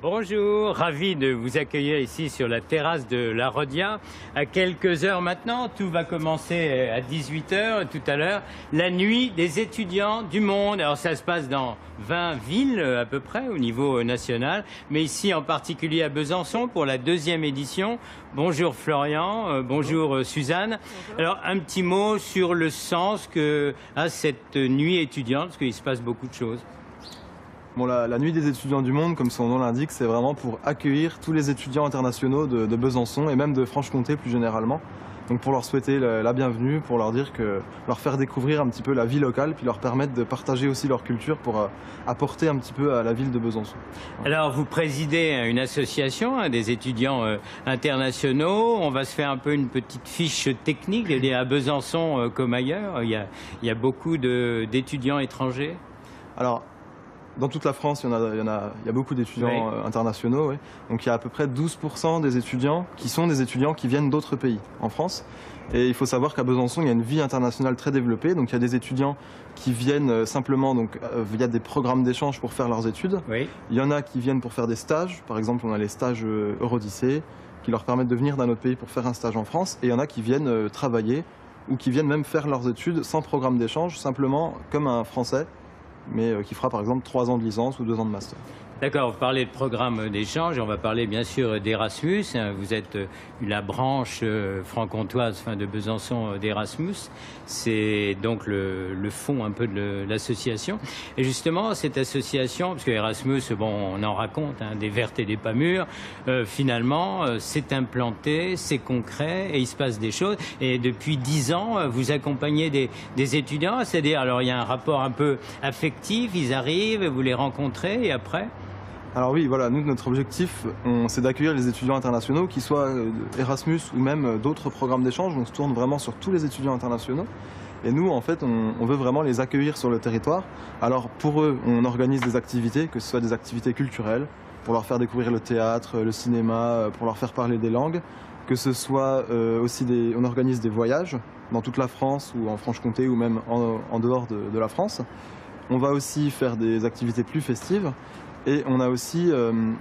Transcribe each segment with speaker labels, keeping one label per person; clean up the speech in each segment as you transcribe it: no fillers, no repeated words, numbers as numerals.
Speaker 1: Bonjour, ravi de vous accueillir ici sur la terrasse de la Rhodia. À quelques heures maintenant, tout va commencer à 18 h tout à l'heure. La nuit des étudiants du monde. Alors ça se passe dans 20 villes à peu près au niveau national, mais ici en particulier à Besançon pour la 2e édition. Bonjour Florian, bonjour Suzanne. Bonjour. Alors un petit mot sur le sens que a cette nuit étudiante, parce qu'il se passe beaucoup de choses.
Speaker 2: Bon, la nuit des étudiants du monde, comme son nom l'indique, c'est vraiment pour accueillir tous les étudiants internationaux de Besançon et même de Franche-Comté plus généralement. Donc pour leur souhaiter la bienvenue, pour leur dire leur faire découvrir un petit peu la vie locale, puis leur permettre de partager aussi leur culture pour apporter un petit peu à la ville de Besançon.
Speaker 1: Alors vous présidez une association des étudiants internationaux. On va se faire un peu une petite fiche technique. À Besançon comme ailleurs, il y a beaucoup d'étudiants étrangers.
Speaker 2: Alors, dans toute la France, il y a beaucoup d'étudiants internationaux. Oui. Donc il y a à peu près 12% des étudiants qui sont des étudiants qui viennent d'autres pays en France. Et il faut savoir qu'à Besançon, il y a une vie internationale très développée. Donc il y a des étudiants qui viennent simplement via des programmes d'échange pour faire leurs études.
Speaker 1: Oui.
Speaker 2: Il y en a qui viennent pour faire des stages. Par exemple, on a les stages Eurodyssée qui leur permettent de venir d'un autre pays pour faire un stage en France. Et il y en a qui viennent travailler ou qui viennent même faire leurs études sans programme d'échange, simplement comme un Français, mais qui fera par exemple 3 ans de licence ou 2 ans de master.
Speaker 1: D'accord, vous parlez de programme d'échange, on va parler bien sûr d'Erasmus. Vous êtes la branche franc-comtoise de Besançon d'Erasmus. C'est donc le fond un peu de l'association. Et justement, cette association, parce que Erasmus, bon, on en raconte, des vertes et des pas mûres, finalement, c'est implanté, c'est concret et il se passe des choses. Et depuis 10 ans, vous accompagnez des étudiants, c'est-à-dire, alors il y a un rapport un peu affectif, ils arrivent, vous les rencontrez et après ?
Speaker 2: Alors oui, voilà, nous, notre objectif, c'est d'accueillir les étudiants internationaux, qu'ils soient Erasmus ou même d'autres programmes d'échange. On se tourne vraiment sur tous les étudiants internationaux. Et nous, en fait, on veut vraiment les accueillir sur le territoire. Alors pour eux, on organise des activités, que ce soit des activités culturelles, pour leur faire découvrir le théâtre, le cinéma, pour leur faire parler des langues, que ce soit aussi on organise des voyages dans toute la France ou en Franche-Comté ou même en dehors de la France. On va aussi faire des activités plus festives. Et on a aussi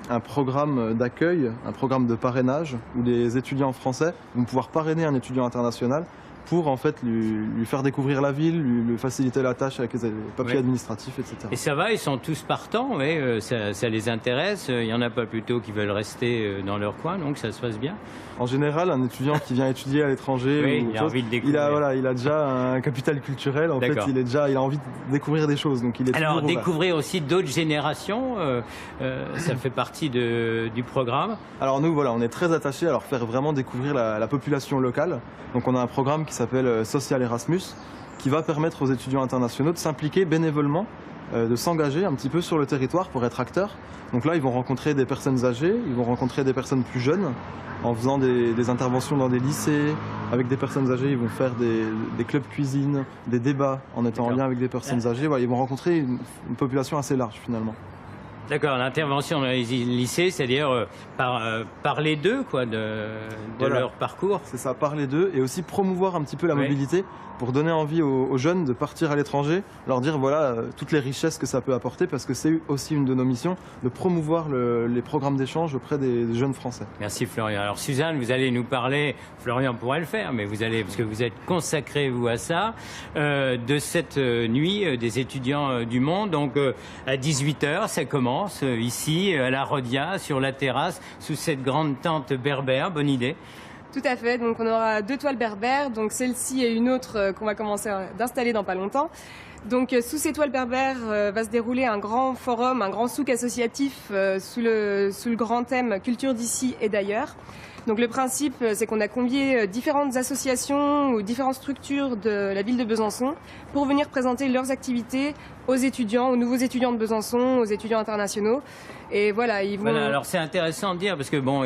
Speaker 2: un programme d'accueil, un programme de parrainage où les étudiants français vont pouvoir parrainer un étudiant international pour en fait lui faire découvrir la ville, lui faciliter la tâche avec les papiers administratifs, etc.
Speaker 1: Et ça va, ils sont tous partants, ça les intéresse. Il n'y en a pas plutôt qui veulent rester dans leur coin, donc ça se passe bien.
Speaker 2: En général, un étudiant qui vient étudier à l'étranger,
Speaker 1: il a envie de découvrir.
Speaker 2: Il a déjà un capital culturel. En fait, il a envie de découvrir des choses. Donc il est
Speaker 1: alors découvrir aussi d'autres générations, ça fait partie du programme.
Speaker 2: Alors nous, voilà, on est très attachés à leur faire vraiment découvrir la population locale. Donc on a un programme qui s'appelle Social Erasmus, qui va permettre aux étudiants internationaux de s'impliquer bénévolement, de s'engager un petit peu sur le territoire pour être acteurs. Donc là, ils vont rencontrer des personnes âgées, ils vont rencontrer des personnes plus jeunes, en faisant des interventions dans des lycées. Avec des personnes âgées, ils vont faire des clubs cuisine, des débats en étant en lien avec des personnes âgées. Voilà, ils vont rencontrer une population assez large finalement.
Speaker 1: D'accord, l'intervention dans les lycées, c'est-à-dire parler d'eux, de leur parcours.
Speaker 2: C'est ça, parler d'eux et aussi promouvoir un petit peu la mobilité pour donner envie aux jeunes de partir à l'étranger, leur dire voilà toutes les richesses que ça peut apporter, parce que c'est aussi une de nos missions de promouvoir les programmes d'échange auprès des jeunes français.
Speaker 1: Merci Florian. Alors Suzanne, vous allez nous parler, Florian pourrait le faire, mais parce que vous êtes consacré vous à ça, de cette nuit des étudiants du monde. Donc à 18 h, ça commence ici à la Rhodia, sur la terrasse, sous cette grande tente berbère. Bonne idée.
Speaker 3: Tout à fait, donc on aura 2 toiles berbères, donc celle-ci et une autre qu'on va commencer d'installer dans pas longtemps. Donc sous ces toiles berbères va se dérouler un grand forum, un grand souk associatif sous le grand thème culture d'ici et d'ailleurs. Donc le principe, c'est qu'on a convié différentes associations ou différentes structures de la ville de Besançon pour venir présenter leurs activités aux étudiants, aux nouveaux étudiants de Besançon, aux étudiants internationaux. Et voilà, ils vont...
Speaker 1: Voilà, alors c'est intéressant de dire, parce que bon,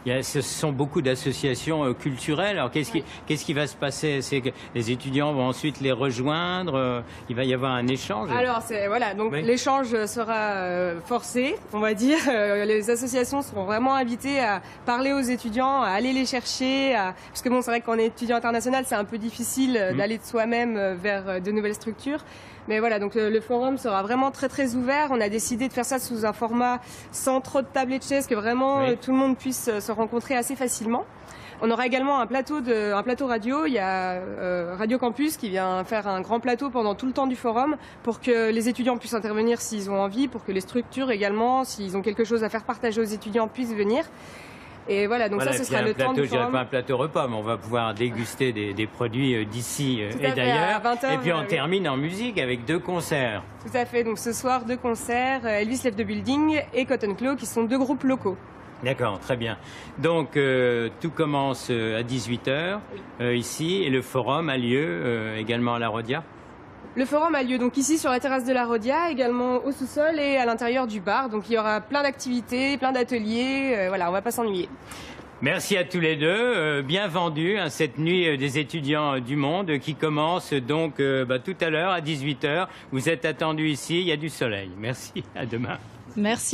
Speaker 1: ce sont beaucoup d'associations culturelles. Alors qu'est-ce qui va se passer? C'est que les étudiants vont ensuite les rejoindre, il va y avoir un échange.
Speaker 3: Alors voilà, donc l'échange sera forcé, on va dire. Les associations seront vraiment invitées à parler aux étudiants, à aller les chercher, parce que bon, c'est vrai que quand on est étudiant international, c'est un peu difficile d'aller de soi-même vers de nouvelles structures. Mais voilà, donc le forum sera vraiment très très ouvert. On a décidé de faire ça sous un format sans trop de tables et de chaises, que vraiment tout le monde puisse se rencontrer assez facilement. On aura également un plateau radio. Il y a Radio Campus qui vient faire un grand plateau pendant tout le temps du forum pour que les étudiants puissent intervenir s'ils ont envie, pour que les structures également, s'ils ont quelque chose à faire partager aux étudiants, puissent venir. Et voilà, donc ça, ce sera le temps du forum.
Speaker 1: Pas un plateau repas, mais on va pouvoir déguster des produits d'ici et d'ailleurs. Et puis on termine en musique avec 2 concerts.
Speaker 3: Tout à fait, donc ce soir 2 concerts, Elvis Left the Building et Cotton Claw, qui sont 2 groupes locaux.
Speaker 1: D'accord, très bien. Donc tout commence à 18h ici et le forum a lieu également à la Rhodia.
Speaker 3: Le forum a lieu donc ici sur la terrasse de la Rhodia, également au sous-sol et à l'intérieur du bar. Donc il y aura plein d'activités, plein d'ateliers. Voilà, on va pas s'ennuyer.
Speaker 1: Merci à tous les deux. Bien vendu cette nuit des étudiants du monde qui commence donc tout à l'heure à 18h. Vous êtes attendus ici, il y a du soleil. Merci, à demain.
Speaker 4: Merci.